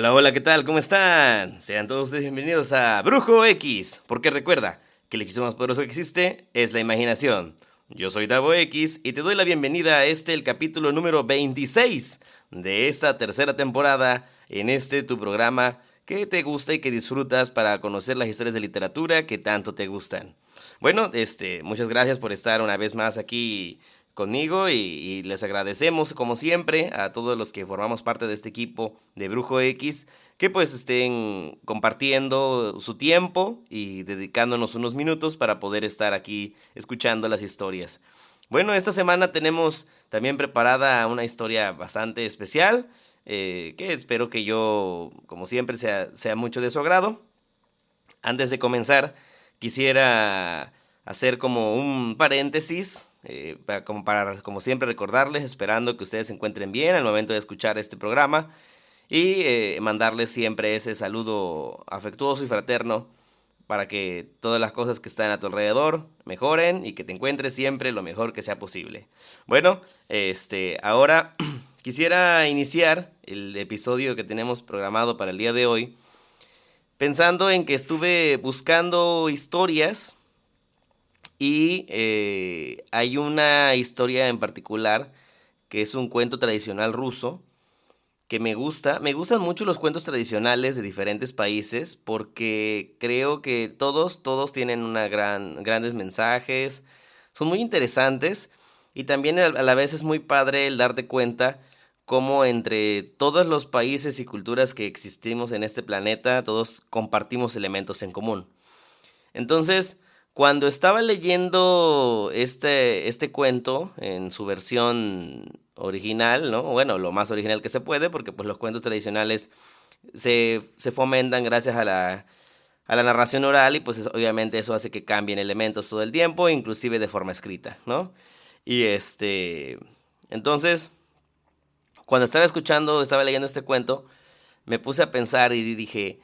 Hola, hola, ¿qué tal? ¿Cómo están? Sean todos ustedes bienvenidos a Brujo X, porque recuerda que el hechizo más poderoso que existe es la imaginación. Yo soy Davo X y te doy la bienvenida a el capítulo número 26 de esta tercera temporada en tu programa que te gusta y que disfrutas para conocer las historias de literatura que tanto te gustan. Bueno, muchas gracias por estar una vez más aquí conmigo y les agradecemos como siempre a todos los que formamos parte de este equipo de Brujo X que pues estén compartiendo su tiempo y dedicándonos unos minutos para poder estar aquí escuchando las historias. Bueno, esta semana tenemos también preparada una historia bastante especial que espero que yo, como siempre, sea mucho de su agrado. Antes de comenzar, quisiera hacer como un paréntesis, como siempre recordarles, esperando que ustedes se encuentren bien al momento de escuchar este programa y mandarles siempre ese saludo afectuoso y fraterno para que todas las cosas que están a tu alrededor mejoren y que te encuentres siempre lo mejor que sea posible. Bueno, ahora quisiera iniciar el episodio que tenemos programado para el día de hoy pensando en que estuve buscando historias y hay una historia en particular que es un cuento tradicional ruso que me gusta. Me gustan mucho los cuentos tradicionales de diferentes países porque creo que todos tienen grandes mensajes, son muy interesantes y también a la vez es muy padre el darte cuenta cómo entre todos los países y culturas que existimos en este planeta, todos compartimos elementos en común. Entonces, cuando estaba leyendo este cuento en su versión original, ¿no? Bueno, lo más original que se puede, porque pues los cuentos tradicionales se fomentan gracias a la narración oral y pues obviamente eso hace que cambien elementos todo el tiempo, inclusive de forma escrita, ¿no? Y entonces, cuando estaba leyendo este cuento, me puse a pensar y dije,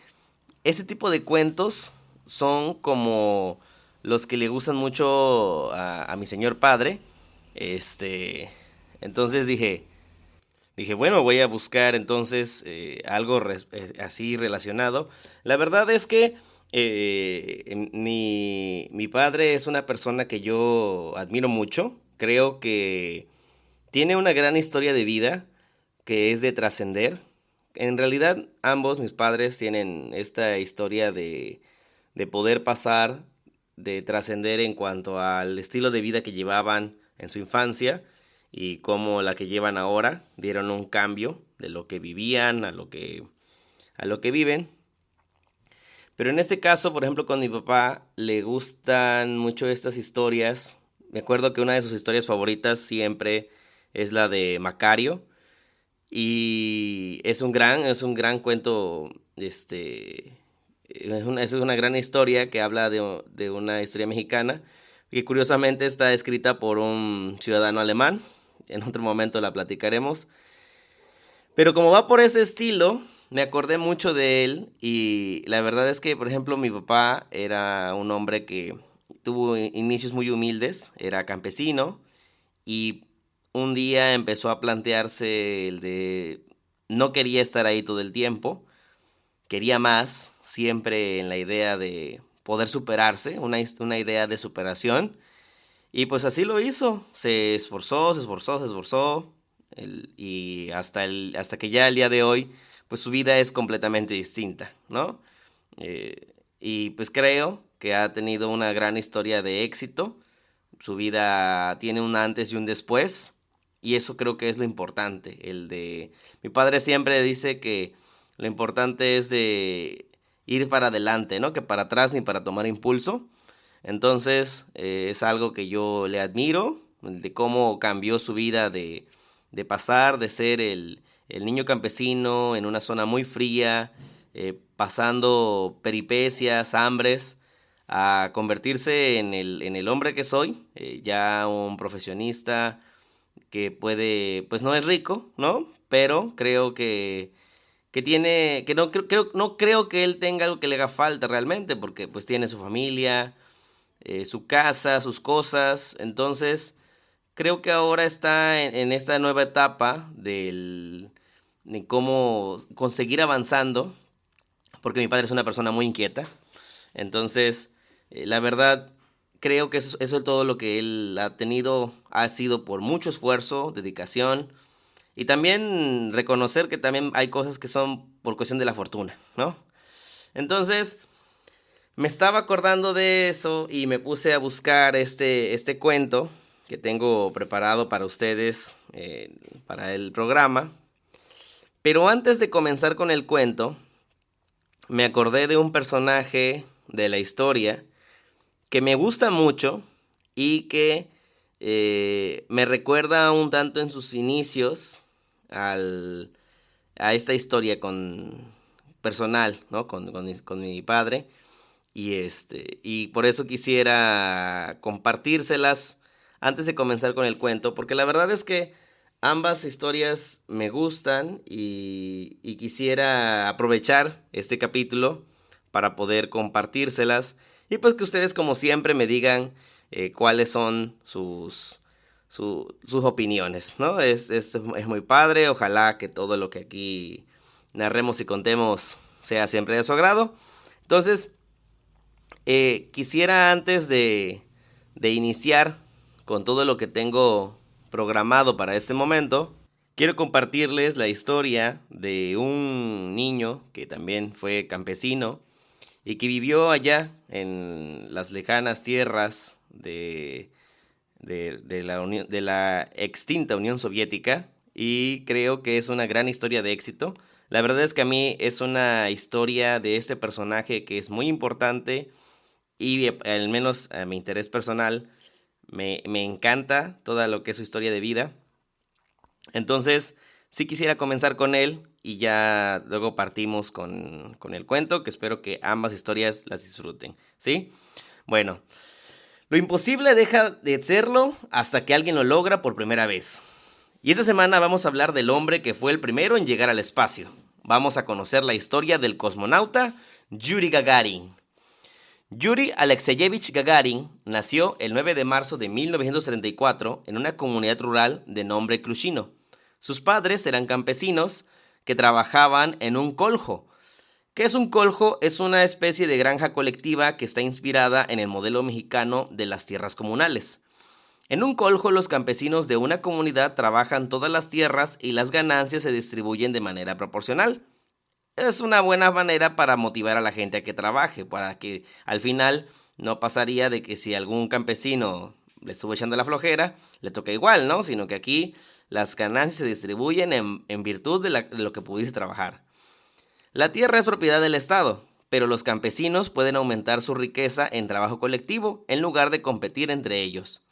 este tipo de cuentos son como los que le gustan mucho a mi señor padre. Este, entonces dije, bueno, voy a buscar entonces algo así relacionado. La verdad es que mi padre es una persona que yo admiro mucho. Creo que tiene una gran historia de vida que es de trascender. En realidad, ambos mis padres tienen esta historia de poder pasar, de trascender en cuanto al estilo de vida que llevaban en su infancia y cómo la que llevan ahora dieron un cambio de lo que vivían a lo que viven. Pero en este caso, por ejemplo, con mi papá le gustan mucho estas historias. Me acuerdo que una de sus historias favoritas siempre es la de Macario. Y es un gran cuento, es una gran historia que habla de una historia mexicana que curiosamente está escrita por un ciudadano alemán. En otro momento la platicaremos. Pero como va por ese estilo, me acordé mucho de él y la verdad es que, por ejemplo, mi papá era un hombre que tuvo inicios muy humildes, era campesino y un día empezó a plantearse el de no quería estar ahí todo el tiempo, quería más, siempre en la idea de poder superarse, una idea de superación. Y pues así lo hizo, se esforzó, se esforzó, se esforzó, y hasta que ya el día de hoy, pues su vida es completamente distinta, ¿no? Y pues creo que ha tenido una gran historia de éxito, su vida tiene un antes y un después, y eso creo que es lo importante, Mi padre siempre dice que lo importante es de ir para adelante, ¿no? Que para atrás ni para tomar impulso. Entonces, es algo que yo le admiro, de cómo cambió su vida de pasar de ser el niño campesino en una zona muy fría, pasando peripecias, hambres, a convertirse en el hombre que soy, ya un profesionista que puede, pues no es rico, ¿no? Pero creo que tiene, que no creo que él tenga algo que le haga falta realmente, porque pues tiene su familia, su casa, sus cosas. Entonces, creo que ahora está en esta nueva etapa ni cómo conseguir avanzando, porque mi padre es una persona muy inquieta. Entonces, la verdad, creo que eso es todo lo que él ha tenido, ha sido por mucho esfuerzo, dedicación, y también reconocer que también hay cosas que son por cuestión de la fortuna, ¿no? Entonces, me estaba acordando de eso y me puse a buscar este cuento que tengo preparado para ustedes, para el programa. Pero antes de comenzar con el cuento, me acordé de un personaje de la historia que me gusta mucho y que me recuerda un tanto en sus inicios a esta historia personal, ¿no? Con mi padre. Y por eso quisiera compartírselas antes de comenzar con el cuento, porque la verdad es que ambas historias me gustan y quisiera aprovechar este capítulo para poder compartírselas y pues que ustedes como siempre me digan cuáles son sus opiniones, ¿no? Esto es muy padre, ojalá que todo lo que aquí narremos y contemos sea siempre de su agrado. Entonces, quisiera antes de iniciar con todo lo que tengo programado para este momento, quiero compartirles la historia de un niño que también fue campesino y que vivió allá en las lejanas tierras de la extinta Unión Soviética, y creo que es una gran historia de éxito. La verdad es que a mí es una historia de este personaje que es muy importante y al menos a mi interés personal me encanta toda lo que es su historia de vida. Entonces, sí quisiera comenzar con él y ya luego partimos con el cuento, que espero que ambas historias las disfruten, ¿sí? Bueno, lo imposible deja de serlo hasta que alguien lo logra por primera vez. Y esta semana vamos a hablar del hombre que fue el primero en llegar al espacio. Vamos a conocer la historia del cosmonauta Yuri Gagarin. Yuri Alexeyevich Gagarin nació el 9 de marzo de 1934 en una comunidad rural de nombre Klushino. Sus padres eran campesinos que trabajaban en un koljo. ¿Qué es un koljo? Es una especie de granja colectiva que está inspirada en el modelo mexicano de las tierras comunales. En un koljo, los campesinos de una comunidad trabajan todas las tierras y las ganancias se distribuyen de manera proporcional. Es una buena manera para motivar a la gente a que trabaje, para que al final no pasaría de que si algún campesino le estuvo echando la flojera, le toca igual, ¿no? Sino que aquí las ganancias se distribuyen en virtud de lo que pudiste trabajar. La tierra es propiedad del Estado, pero los campesinos pueden aumentar su riqueza en trabajo colectivo en lugar de competir entre ellos.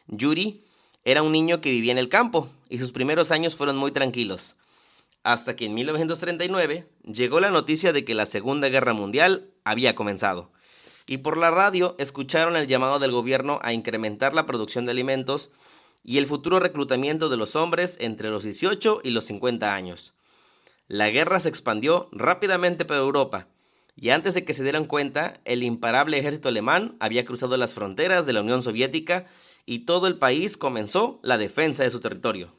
Yuri era un niño que vivía en el campo y sus primeros años fueron muy tranquilos, hasta que en 1939 llegó la noticia de que la Segunda Guerra Mundial había comenzado, y por la radio escucharon el llamado del gobierno a incrementar la producción de alimentos y el futuro reclutamiento de los hombres entre los 18 y los 50 años. La guerra se expandió rápidamente por Europa, y antes de que se dieran cuenta, el imparable ejército alemán había cruzado las fronteras de la Unión Soviética y todo el país comenzó la defensa de su territorio.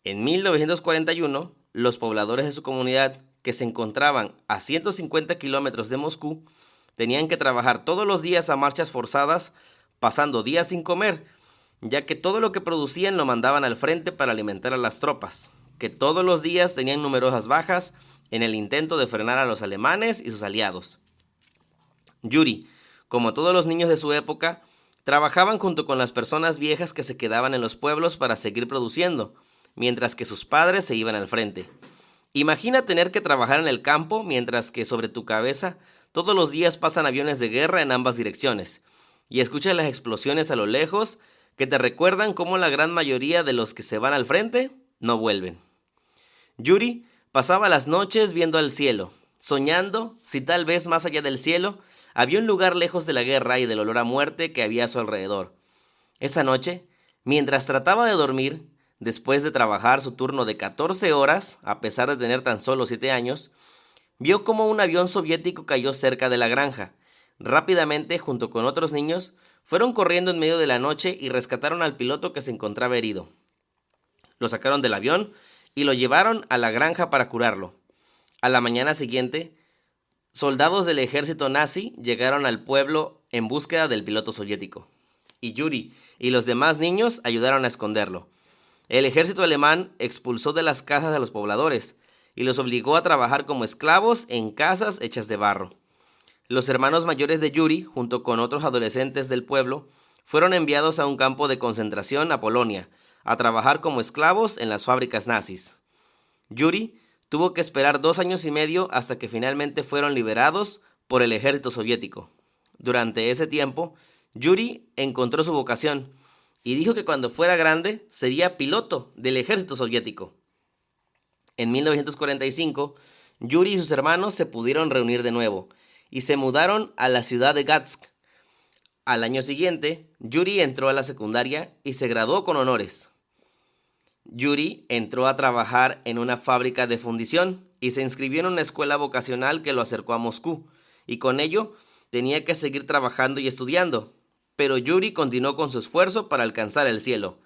En 1941, los pobladores de su comunidad, que se encontraban a 150 kilómetros de Moscú, tenían que trabajar todos los días a marchas forzadas, pasando días sin comer, ya que todo lo que producían lo mandaban al frente para alimentar a las tropas, que todos los días tenían numerosas bajas en el intento de frenar a los alemanes y sus aliados. Yuri, como todos los niños de su época, trabajaban junto con las personas viejas que se quedaban en los pueblos para seguir produciendo, mientras que sus padres se iban al frente. Imagina tener que trabajar en el campo mientras que sobre tu cabeza todos los días pasan aviones de guerra en ambas direcciones, y escuchas las explosiones a lo lejos que te recuerdan cómo la gran mayoría de los que se van al frente no vuelven. Yuri pasaba las noches viendo al cielo, soñando si tal vez más allá del cielo había un lugar lejos de la guerra y del olor a muerte que había a su alrededor. Esa noche, mientras trataba de dormir, después de trabajar su turno de 14 horas, a pesar de tener tan solo 7 años, vio cómo un avión soviético cayó cerca de la granja. Rápidamente, junto con otros niños, fueron corriendo en medio de la noche y rescataron al piloto que se encontraba herido. Lo sacaron del avión y lo llevaron a la granja para curarlo. A la mañana siguiente, soldados del ejército nazi llegaron al pueblo en búsqueda del piloto soviético, y Yuri y los demás niños ayudaron a esconderlo. El ejército alemán expulsó de las casas a los pobladores y los obligó a trabajar como esclavos en casas hechas de barro. Los hermanos mayores de Yuri, junto con otros adolescentes del pueblo, fueron enviados a un campo de concentración a Polonia, a trabajar como esclavos en las fábricas nazis. Yuri tuvo que esperar 2 años y medio hasta que finalmente fueron liberados por el ejército soviético. Durante ese tiempo, Yuri encontró su vocación y dijo que cuando fuera grande sería piloto del ejército soviético. En 1945, Yuri y sus hermanos se pudieron reunir de nuevo y se mudaron a la ciudad de Gatsk. Al año siguiente, Yuri entró a la secundaria y se graduó con honores. Yuri entró a trabajar en una fábrica de fundición y se inscribió en una escuela vocacional que lo acercó a Moscú, y con ello tenía que seguir trabajando y estudiando, pero Yuri continuó con su esfuerzo para alcanzar el cielo.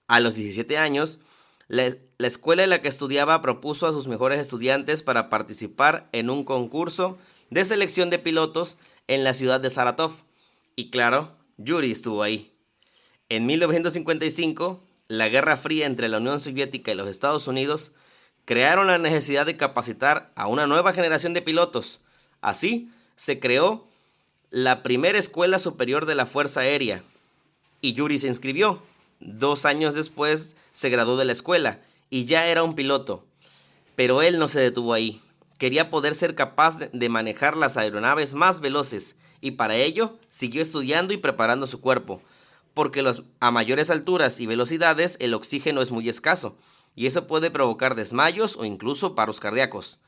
A los 17 años, la escuela en la que estudiaba propuso a sus mejores estudiantes para participar en un concurso de selección de pilotos en la ciudad de Saratov, y claro, Yuri estuvo ahí. En 1955, la Guerra Fría entre la Unión Soviética y los Estados Unidos crearon la necesidad de capacitar a una nueva generación de pilotos. Así, se creó la primera escuela superior de la Fuerza Aérea, y Yuri se inscribió. 2 años después se graduó de la escuela y ya era un piloto. Pero él no se detuvo ahí. Quería poder ser capaz de manejar las aeronaves más veloces, y para ello siguió estudiando y preparando su cuerpo, porque a mayores alturas y velocidades el oxígeno es muy escaso, y eso puede provocar desmayos o incluso paros cardíacos.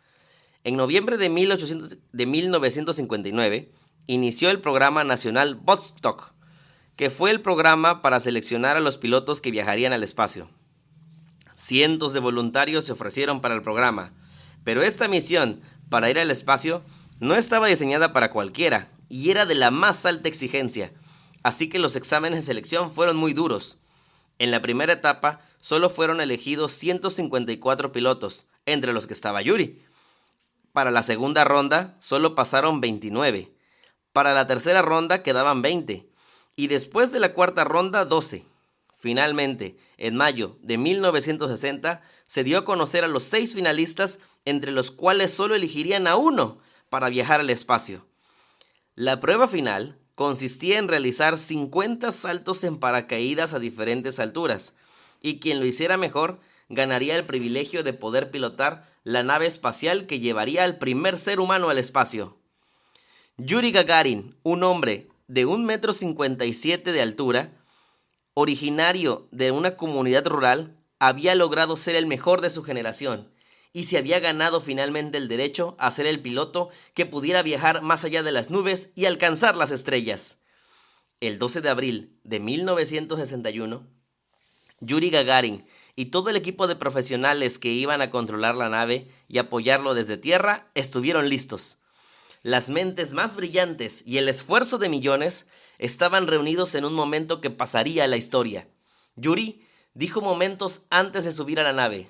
En noviembre de 1959, inició el programa nacional Vostok, que fue el programa para seleccionar a los pilotos que viajarían al espacio. Cientos de voluntarios se ofrecieron para el programa, pero esta misión para ir al espacio no estaba diseñada para cualquiera y era de la más alta exigencia, así que los exámenes de selección fueron muy duros. En la primera etapa solo fueron elegidos 154 pilotos, entre los que estaba Yuri. Para la segunda ronda solo pasaron 29. Para la tercera ronda quedaban 20. Y después de la cuarta ronda, 12. Finalmente, en mayo de 1960, se dio a conocer a los 6 finalistas, entre los cuales solo elegirían a uno para viajar al espacio. La prueba final consistía en realizar 50 saltos en paracaídas a diferentes alturas, y quien lo hiciera mejor ganaría el privilegio de poder pilotar la nave espacial que llevaría al primer ser humano al espacio. Yuri Gagarin, un hombre de 1,57 m de altura, originario de una comunidad rural, había logrado ser el mejor de su generación y se había ganado finalmente el derecho a ser el piloto que pudiera viajar más allá de las nubes y alcanzar las estrellas. El 12 de abril de 1961, Yuri Gagarin y todo el equipo de profesionales que iban a controlar la nave y apoyarlo desde tierra estuvieron listos. Las mentes más brillantes y el esfuerzo de millones estaban reunidos en un momento que pasaría a la historia. Yuri dijo momentos antes de subir a la nave: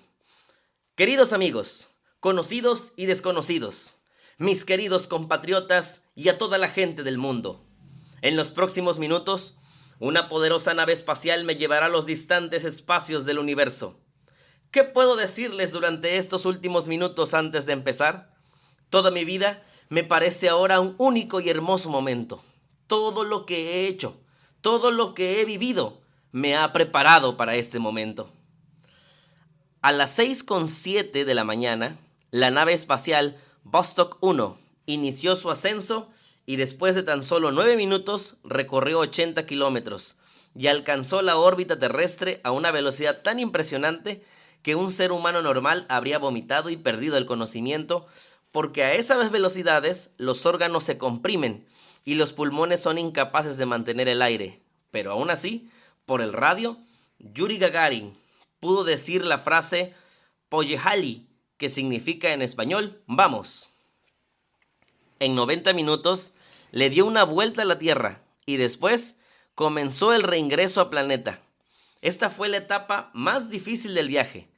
«Queridos amigos, conocidos y desconocidos, mis queridos compatriotas y a toda la gente del mundo, en los próximos minutos, una poderosa nave espacial me llevará a los distantes espacios del universo. ¿Qué puedo decirles durante estos últimos minutos antes de empezar? Toda mi vida me parece ahora un único y hermoso momento. Todo lo que he hecho, todo lo que he vivido, me ha preparado para este momento». A las 6:07 de la mañana, la nave espacial Vostok 1 inició su ascenso y después de tan solo 9 minutos recorrió 80 kilómetros y alcanzó la órbita terrestre a una velocidad tan impresionante que un ser humano normal habría vomitado y perdido el conocimiento, porque a esas velocidades los órganos se comprimen y los pulmones son incapaces de mantener el aire. Pero aún así, por el radio, Yuri Gagarin pudo decir la frase «Poyehali», que significa en español «vamos». En 90 minutos le dio una vuelta a la Tierra y después comenzó el reingreso a planeta. Esta fue la etapa más difícil del viaje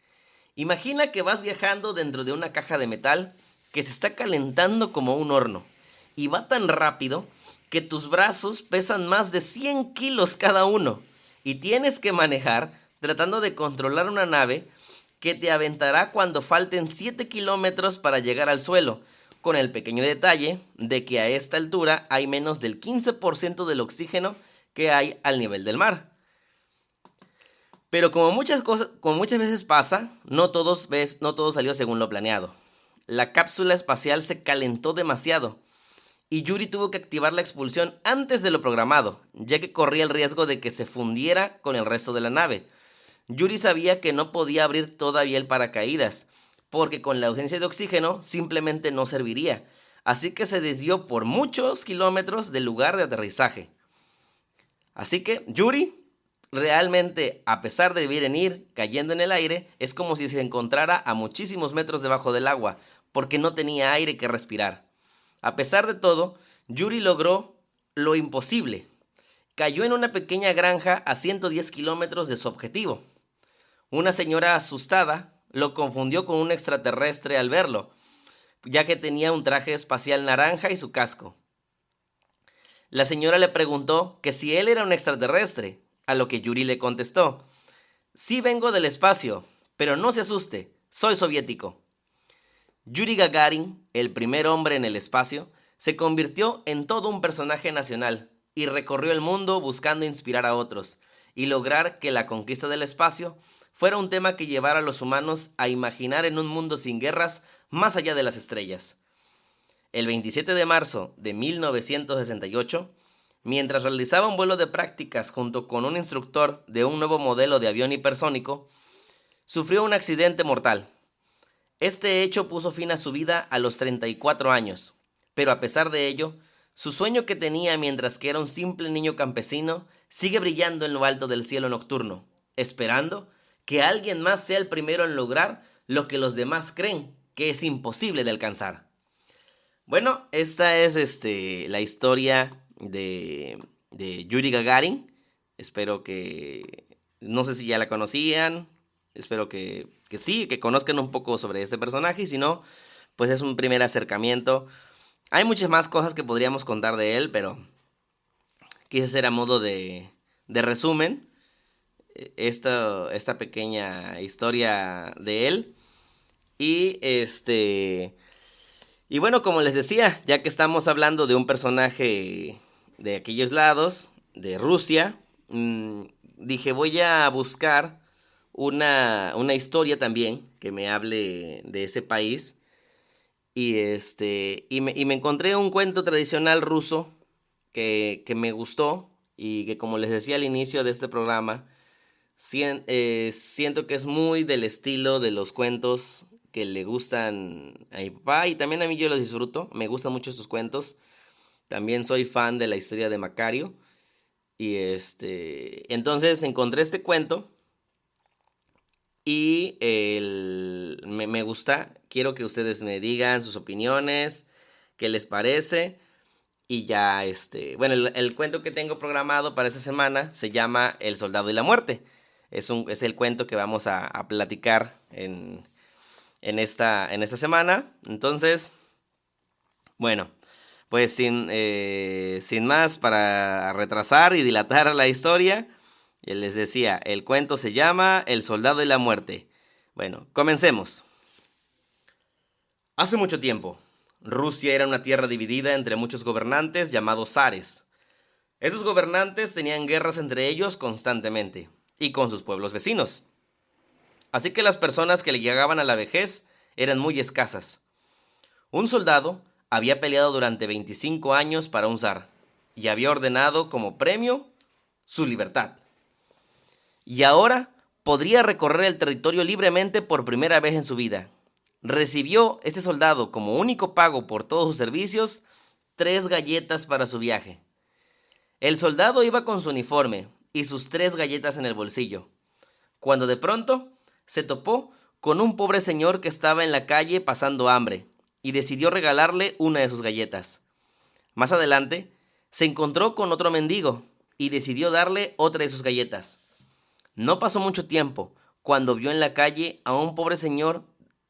Imagina que vas viajando dentro de una caja de metal que se está calentando como un horno y va tan rápido que tus brazos pesan más de 100 kilos cada uno y tienes que manejar tratando de controlar una nave que te aventará cuando falten 7 kilómetros para llegar al suelo, con el pequeño detalle de que a esta altura hay menos del 15% del oxígeno que hay al nivel del mar. Pero como muchas veces pasa, no todo salió según lo planeado. La cápsula espacial se calentó demasiado y Yuri tuvo que activar la expulsión antes de lo programado, ya que corría el riesgo de que se fundiera con el resto de la nave. Yuri sabía que no podía abrir todavía el paracaídas, porque con la ausencia de oxígeno simplemente no serviría, así que se desvió por muchos kilómetros del lugar de aterrizaje. Así que Yuri, realmente, a pesar de ir cayendo en el aire, es como si se encontrara a muchísimos metros debajo del agua, porque no tenía aire que respirar. A pesar de todo, Yuri logró lo imposible. Cayó en una pequeña granja a 110 kilómetros de su objetivo. Una señora asustada lo confundió con un extraterrestre al verlo, ya que tenía un traje espacial naranja y su casco. La señora le preguntó que si él era un extraterrestre, a lo que Yuri le contestó: sí vengo del espacio, pero no se asuste, soy soviético. Yuri Gagarin, el primer hombre en el espacio, se convirtió en todo un personaje nacional y recorrió el mundo buscando inspirar a otros y lograr que la conquista del espacio fuera un tema que llevara a los humanos a imaginar en un mundo sin guerras más allá de las estrellas. El 27 de marzo de 1968, mientras realizaba un vuelo de prácticas junto con un instructor de un nuevo modelo de avión hipersónico, sufrió un accidente mortal. Este hecho puso fin a su vida a los 34 años, pero a pesar de ello, su sueño que tenía mientras que era un simple niño campesino sigue brillando en lo alto del cielo nocturno, esperando que alguien más sea el primero en lograr lo que los demás creen que es imposible de alcanzar. Bueno, esta es la historia de Yuri Gagarin. Espero que, no sé si ya la conocían, espero que sí, que conozcan un poco sobre este personaje, y si no, pues es un primer acercamiento. Hay muchas más cosas que podríamos contar de él, pero quise hacer a modo de resumen esta pequeña historia de él. Y bueno, como les decía, ya que estamos hablando de un personaje de aquellos lados, de Rusia, dije voy a buscar una historia también que me hable de ese país. Y me encontré un cuento tradicional ruso que me gustó y que, como les decía al inicio de este programa, siento que es muy del estilo de los cuentos que le gustan a mi papá, y también a mí yo los disfruto, me gustan mucho estos cuentos. También soy fan de la historia de Macario. Y entonces encontré este cuento y me gusta. Quiero que ustedes me digan sus opiniones, qué les parece. Y ya, bueno, el cuento que tengo programado para esta semana se llama El Soldado y la Muerte. Es el cuento que vamos a platicar en esta semana. Entonces, bueno, pues sin más para retrasar y dilatar la historia, les decía, el cuento se llama El Soldado y la Muerte. Bueno, comencemos. Hace mucho tiempo, Rusia era una tierra dividida entre muchos gobernantes llamados zares. Esos gobernantes tenían guerras entre ellos constantemente y con sus pueblos vecinos. Así que las personas que le llegaban a la vejez eran muy escasas. Un soldado había peleado durante 25 años para un zar y había ordenado como premio su libertad. Y ahora podría recorrer el territorio libremente por primera vez en su vida. Recibió este soldado como único pago por todos sus servicios 3 galletas para su viaje. El soldado iba con su uniforme y sus 3 galletas en el bolsillo, cuando de pronto se topó con un pobre señor que estaba en la calle pasando hambre y decidió regalarle una de sus galletas. Más adelante se encontró con otro mendigo y decidió darle otra de sus galletas. No pasó mucho tiempo cuando vio en la calle a un pobre señor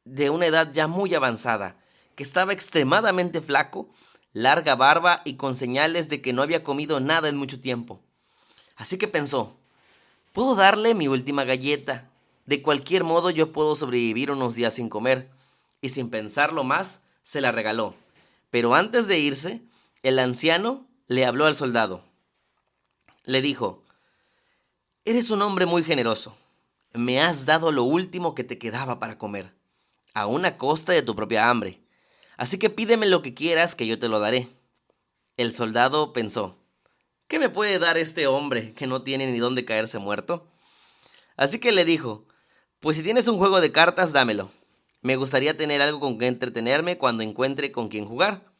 de una edad ya muy avanzada, que estaba extremadamente flaco, larga barba y con señales de que no había comido nada en mucho tiempo. Así que pensó, puedo darle mi última galleta. De cualquier modo yo puedo sobrevivir unos días sin comer. Y sin pensarlo más, se la regaló. Pero antes de irse, el anciano le habló al soldado. Le dijo, eres un hombre muy generoso. Me has dado lo último que te quedaba para comer, aún a costa de tu propia hambre. Así que pídeme lo que quieras que yo te lo daré. El soldado pensó, ¿qué me puede dar este hombre que no tiene ni dónde caerse muerto? Así que le dijo, pues si tienes un juego de cartas, dámelo. Me gustaría tener algo con que entretenerme cuando encuentre con quién jugar.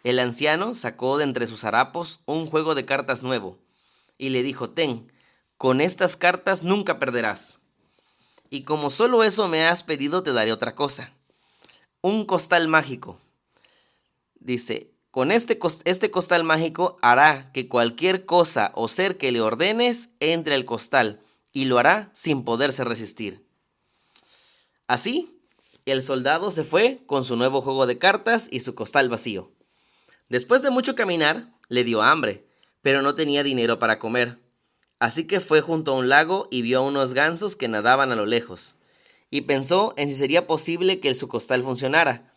El anciano sacó de entre sus harapos un juego de cartas nuevo y le dijo, ten, con estas cartas nunca perderás. Y como solo eso me has pedido, te daré otra cosa. Un costal mágico. Dice, con este costal mágico hará que cualquier cosa o ser que le ordenes entre al costal y lo hará sin poderse resistir. Así, el soldado se fue con su nuevo juego de cartas y su costal vacío. Después de mucho caminar, le dio hambre, pero no tenía dinero para comer. Así que fue junto a un lago y vio a unos gansos que nadaban a lo lejos. Y pensó en si sería posible que su costal funcionara.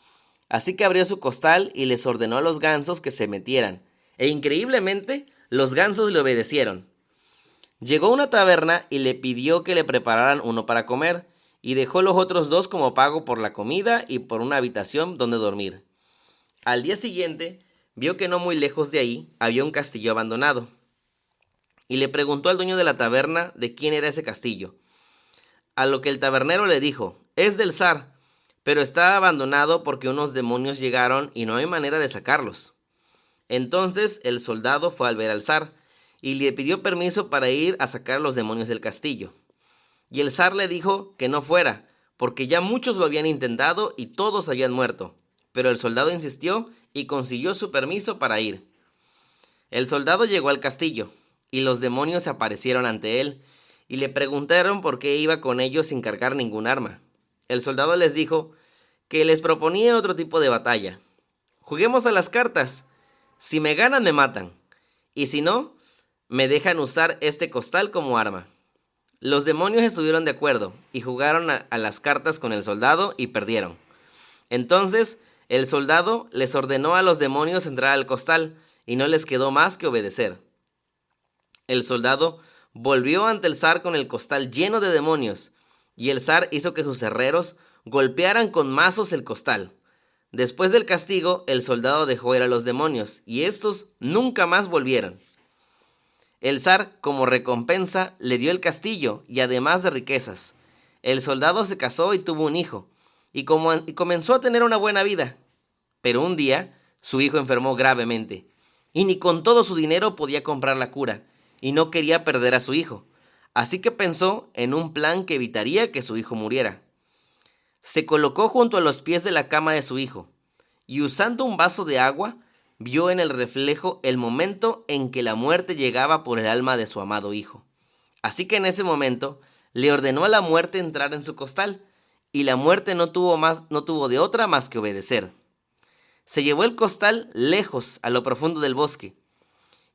Así que abrió su costal y les ordenó a los gansos que se metieran. E increíblemente, los gansos le obedecieron. Llegó a una taberna y le pidió que le prepararan uno para comer, y dejó los otros dos como pago por la comida y por una habitación donde dormir. Al día siguiente, vio que no muy lejos de ahí había un castillo abandonado. Y le preguntó al dueño de la taberna de quién era ese castillo. A lo que el tabernero le dijo, es del zar, pero está abandonado porque unos demonios llegaron y no hay manera de sacarlos. Entonces el soldado fue al ver al zar y le pidió permiso para ir a sacar a los demonios del castillo. Y el zar le dijo que no fuera, porque ya muchos lo habían intentado y todos habían muerto. Pero el soldado insistió y consiguió su permiso para ir. El soldado llegó al castillo, y los demonios se aparecieron ante él, y le preguntaron por qué iba con ellos sin cargar ningún arma. El soldado les dijo que les proponía otro tipo de batalla. Juguemos a las cartas. Si me ganan, me matan. Y si no, me dejan usar este costal como arma. Los demonios estuvieron de acuerdo y jugaron a las cartas con el soldado y perdieron. Entonces, el soldado les ordenó a los demonios entrar al costal y no les quedó más que obedecer. El soldado volvió ante el zar con el costal lleno de demonios, y el zar hizo que sus herreros golpearan con mazos el costal. Después del castigo, el soldado dejó ir a los demonios, y estos nunca más volvieron. El zar, como recompensa, le dio el castillo, y además de riquezas. El soldado se casó y tuvo un hijo, y comenzó a tener una buena vida. Pero un día, su hijo enfermó gravemente, y ni con todo su dinero podía comprar la cura, y no quería perder a su hijo. Así que pensó en un plan que evitaría que su hijo muriera. Se colocó junto a los pies de la cama de su hijo, y usando un vaso de agua, vio en el reflejo el momento en que la muerte llegaba por el alma de su amado hijo. Así que en ese momento le ordenó a la muerte entrar en su costal, y la muerte no tuvo de otra más que obedecer. Se llevó el costal lejos a lo profundo del bosque,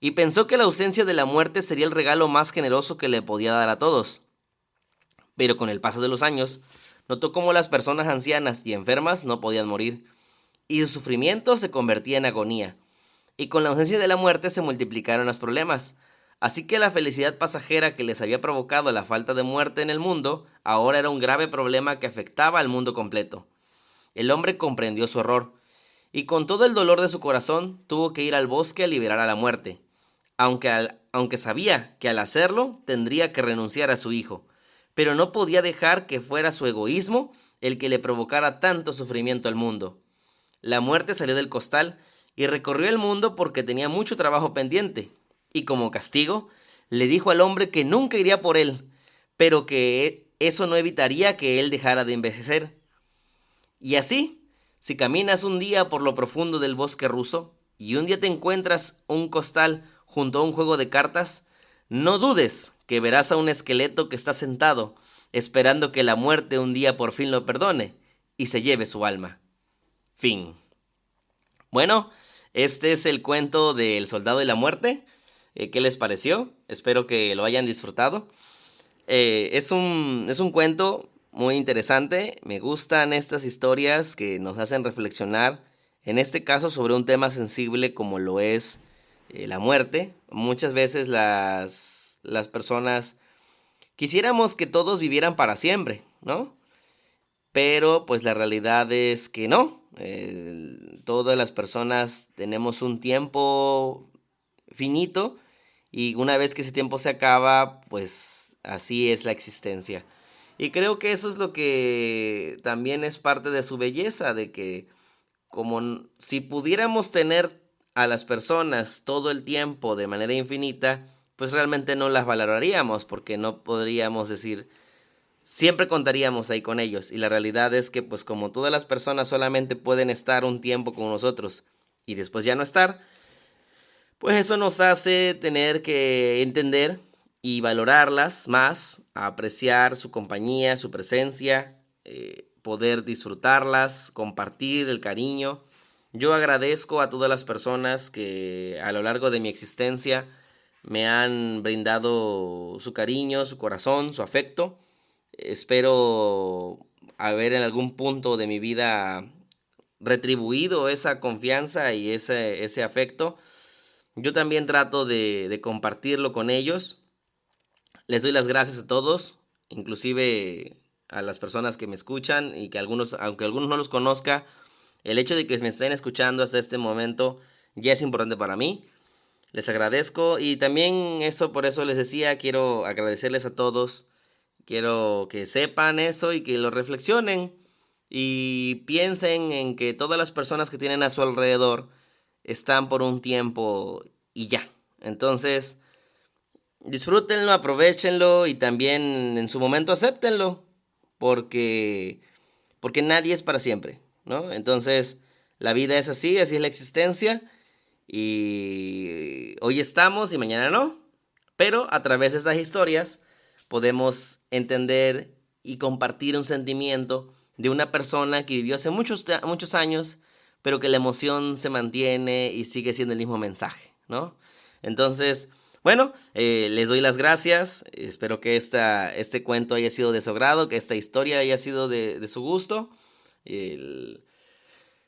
y pensó que la ausencia de la muerte sería el regalo más generoso que le podía dar a todos. Pero con el paso de los años, notó cómo las personas ancianas y enfermas no podían morir, y su sufrimiento se convertía en agonía, y con la ausencia de la muerte se multiplicaron los problemas. Así que la felicidad pasajera que les había provocado la falta de muerte en el mundo, ahora era un grave problema que afectaba al mundo completo. El hombre comprendió su error, y con todo el dolor de su corazón tuvo que ir al bosque a liberar a la muerte, aunque sabía que al hacerlo tendría que renunciar a su hijo, pero no podía dejar que fuera su egoísmo el que le provocara tanto sufrimiento al mundo. La muerte salió del costal y recorrió el mundo porque tenía mucho trabajo pendiente, y como castigo le dijo al hombre que nunca iría por él, pero que eso no evitaría que él dejara de envejecer. Y así, si caminas un día por lo profundo del bosque ruso y un día te encuentras un costal junto a un juego de cartas, no dudes que verás a un esqueleto que está sentado esperando que la muerte un día por fin lo perdone y se lleve su alma. Fin. Bueno, este es el cuento del Soldado de la Muerte. ¿Qué les pareció? Espero que lo hayan disfrutado. Es un cuento muy interesante. Me gustan estas historias que nos hacen reflexionar, en este caso sobre un tema sensible como lo es la muerte. Muchas veces las personas quisiéramos que todos vivieran para siempre, ¿no? Pero pues la realidad es que no. Todas las personas tenemos un tiempo finito y una vez que ese tiempo se acaba, pues así es la existencia. Y creo que eso es lo que también es parte de su belleza, de que si pudiéramos tener a las personas todo el tiempo de manera infinita, pues realmente no las valoraríamos porque no podríamos decir, siempre contaríamos ahí con ellos. Y la realidad es que pues como todas las personas solamente pueden estar un tiempo con nosotros y después ya no estar, pues eso nos hace tener que entender y valorarlas más, apreciar su compañía, su presencia, poder disfrutarlas, compartir el cariño. Yo agradezco a todas las personas que a lo largo de mi existencia me han brindado su cariño, su corazón, su afecto. Espero haber en algún punto de mi vida retribuido esa confianza y ese afecto. Yo también trato de compartirlo con ellos. Les doy las gracias a todos, inclusive a las personas que me escuchan y que aunque algunos no los conozca, el hecho de que me estén escuchando hasta este momento ya es importante para mí. Les agradezco y también por eso les decía, quiero agradecerles a todos. Quiero que sepan eso y que lo reflexionen y piensen en que todas las personas que tienen a su alrededor están por un tiempo y ya. Entonces, disfrútenlo, aprovéchenlo y también en su momento acéptenlo, porque nadie es para siempre, ¿no? Entonces, la vida es así es la existencia y hoy estamos y mañana no, pero a través de esas historias podemos entender y compartir un sentimiento de una persona que vivió hace muchos años, pero que la emoción se mantiene y sigue siendo el mismo mensaje, ¿no? Entonces, bueno, les doy las gracias. Espero que este cuento haya sido de su agrado, que esta historia haya sido de su gusto.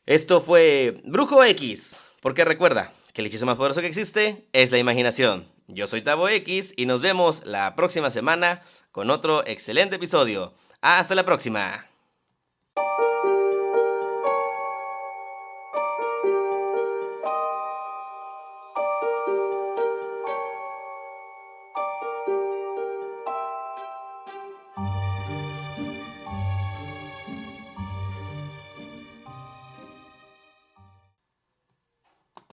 Esto fue Brujo X, porque recuerda que el hechizo más poderoso que existe es la imaginación. Yo soy Tavo X y nos vemos la próxima semana con otro excelente episodio. ¡Hasta la próxima!